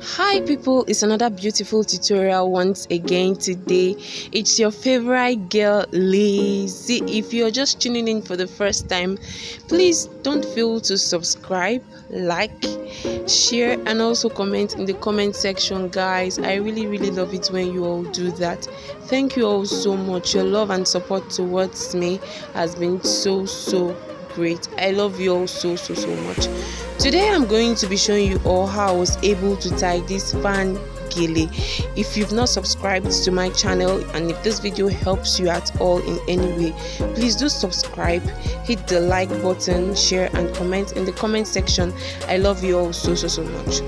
Hi people, it's another beautiful tutorial once again today. It's your favorite girl Lazy. If you're just tuning in for the first time, please don't fail to subscribe, like, share, and also comment in the comment section, guys. I really love it when you all do that. Thank you all so much. Your love and support towards me has been so great. I love you all so much. Today I'm going to be showing you all how I was able to tie this fan gele. If you've not subscribed to my channel and if this video helps you at all in any way, please do subscribe, hit the like button, share and comment in the comment section. I love you all so much.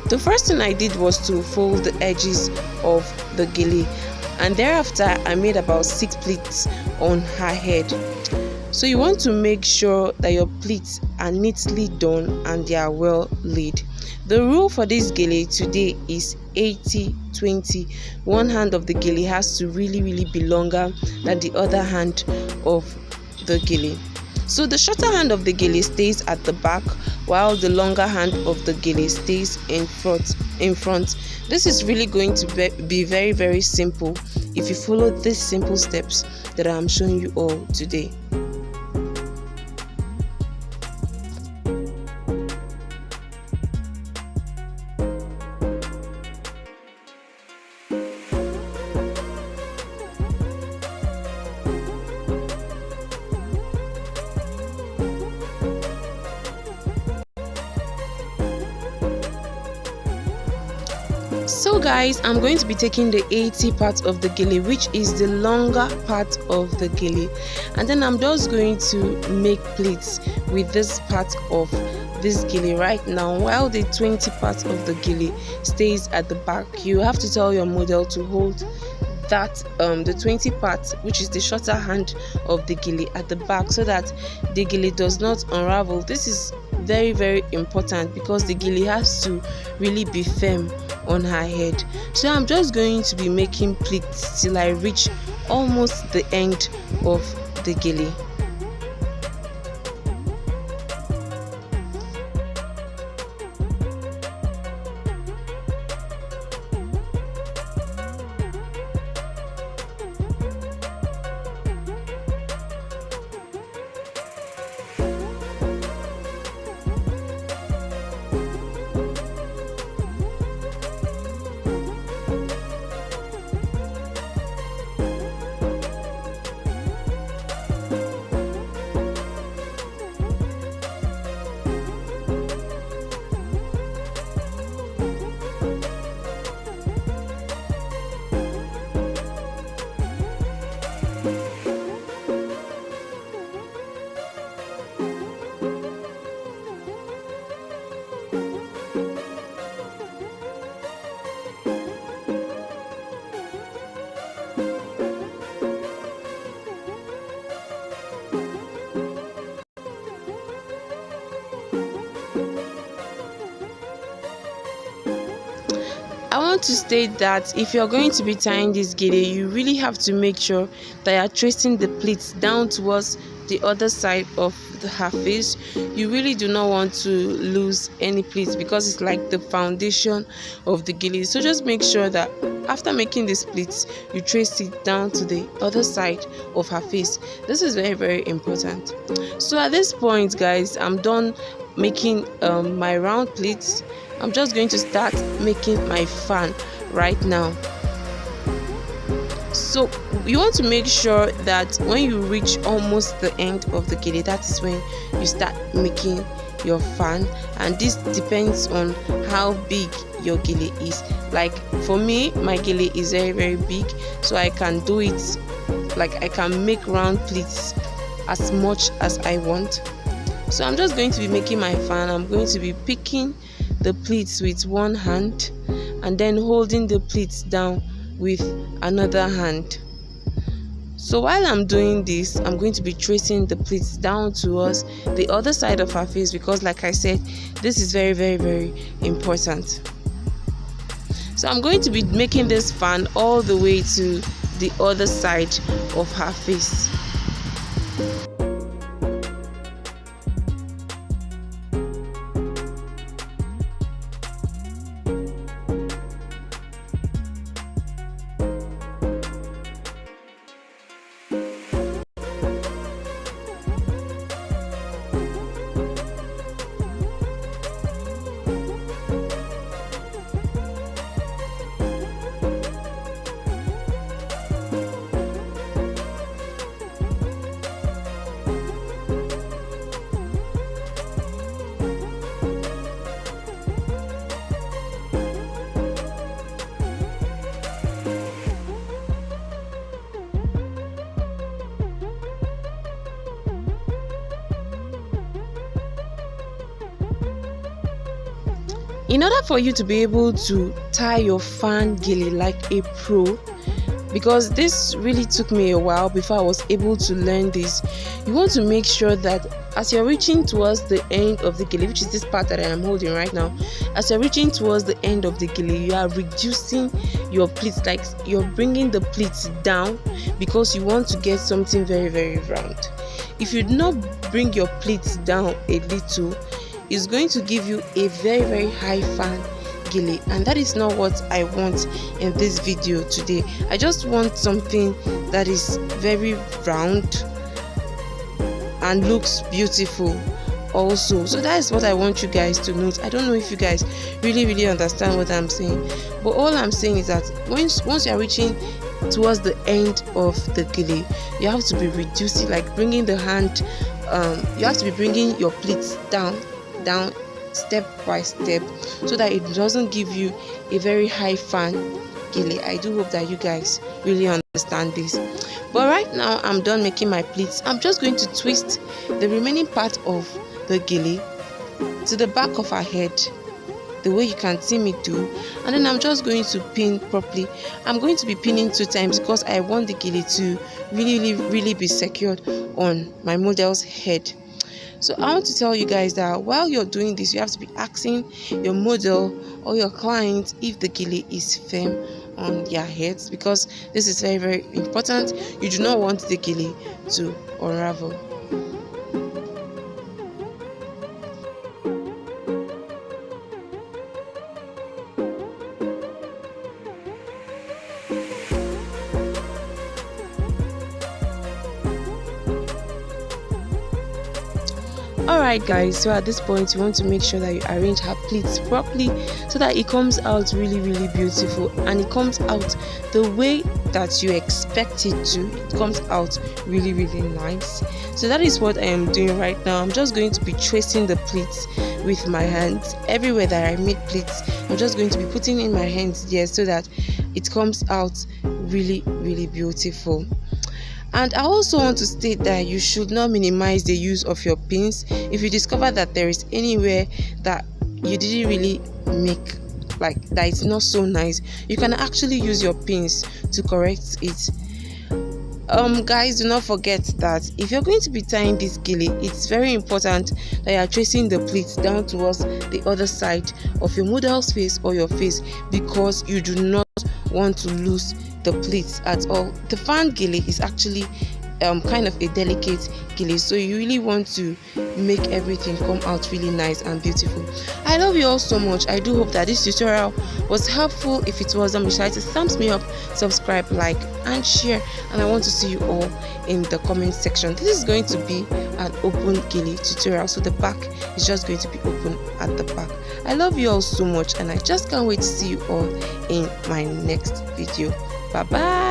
The first thing I did was to fold the edges of the gele, and thereafter I made about 6 pleats on her head. So you want to make sure that your pleats are neatly done and they are well laid. The rule for this gele today is 80-20. One hand of the gele has to really be longer than the other hand of the gele. So the shorter hand of the gele stays at the back while the longer hand of the gele stays in front. This is really going to be very simple if you follow these simple steps that I'm showing you all today. So guys, I'm going to be taking the 80 part of the gele, which is the longer part of the gele, and then I'm just going to make pleats with this part of this gele right now, while the 20 part of the gele stays at the back. You have to tell your model to hold that the 20 part, which is the shorter hand of the gele, at the back so that the gele does not unravel. This is very important because the gele has to really be firm on her head. So I'm just going to be making pleats till I reach almost the end of the gele. I want to state that if you're going to be tying this gele, you really have to make sure that you're tracing the pleats down towards the other side of her face. You really do not want to lose any pleats because it's like the foundation of the gele. So just make sure that after making these pleats, you trace it down to the other side of her face. This is very important. So at this point, guys, I'm done making my round pleats. I'm just going to start making my fan right now. So you want to make sure that when you reach almost the end of the gele, that is when you start making your fan, and this depends on how big your gele is. Like for me, my gele is very big, so I can do it, like I can make round pleats as much as I want. So I'm just going to be making my fan. I'm going to be picking the pleats with one hand and then holding the pleats down with another hand. So while I'm doing this, I'm going to be tracing the pleats down towards the other side of her face because, like I said, this is very important. So I'm going to be making this fan all the way to the other side of her face. In order for you to be able to tie your fan gele like a pro, because this really took me a while before I was able to learn this, you want to make sure that as you're reaching towards the end of the gele, which is this part that I am holding right now, as you're reaching towards the end of the gele, you are reducing your pleats, like you're bringing the pleats down, because you want to get something very, very round. If you do not bring your pleats down a little, it's going to give you a very, very high fan gele, and that is not what I want in this video today. I just want something that is very round and looks beautiful also. So that is what I want you guys to note. I don't know if you guys really understand what I'm saying, but all I'm saying is that once you are reaching towards the end of the gele, you have to be reducing, like bringing the hand, you have to be bringing your pleats down step by step, so that it doesn't give you a very high fan gele. I do hope that you guys really understand this. But right now I'm done making my pleats. I'm just going to twist the remaining part of the gele to the back of her head, the way you can see me do, and then I'm just going to pin properly. I'm going to be pinning 2 times because I want the gele to really be secured on my model's head. So I want to tell you guys that while you're doing this, you have to be asking your model or your client if the gele is firm on their heads, because this is very important. You do not want the gele to unravel. Alright guys, so at this point you want to make sure that you arrange her pleats properly so that it comes out really beautiful, and it comes out the way that you expect it to. It comes out really nice. So that is what I am doing right now. I'm just going to be tracing the pleats with my hands. Everywhere that I make pleats, I'm just going to be putting in my hands there so that it comes out really beautiful. And I also want to state that you should not minimize the use of your pins. If you discover that there is anywhere that you didn't really make, like that it's not so nice, you can actually use your pins to correct it. Guys, do not forget that if you're going to be tying this gele, it's very important that you are tracing the pleats down towards the other side of your model's face or your face, because you do not want to lose the pleats at all. The fan gele is actually kind of a delicate gele, so you really want to make everything come out really nice and beautiful. I love you all so much. I do hope that this tutorial was helpful. If it was, don't be shy to thumbs me up, subscribe, like and share, and I want to see you all in the comment section. This is going to be an open gele tutorial, so the back is just going to be open at the back. I love you all so much, and I just can't wait to see you all in my next video. Bye bye.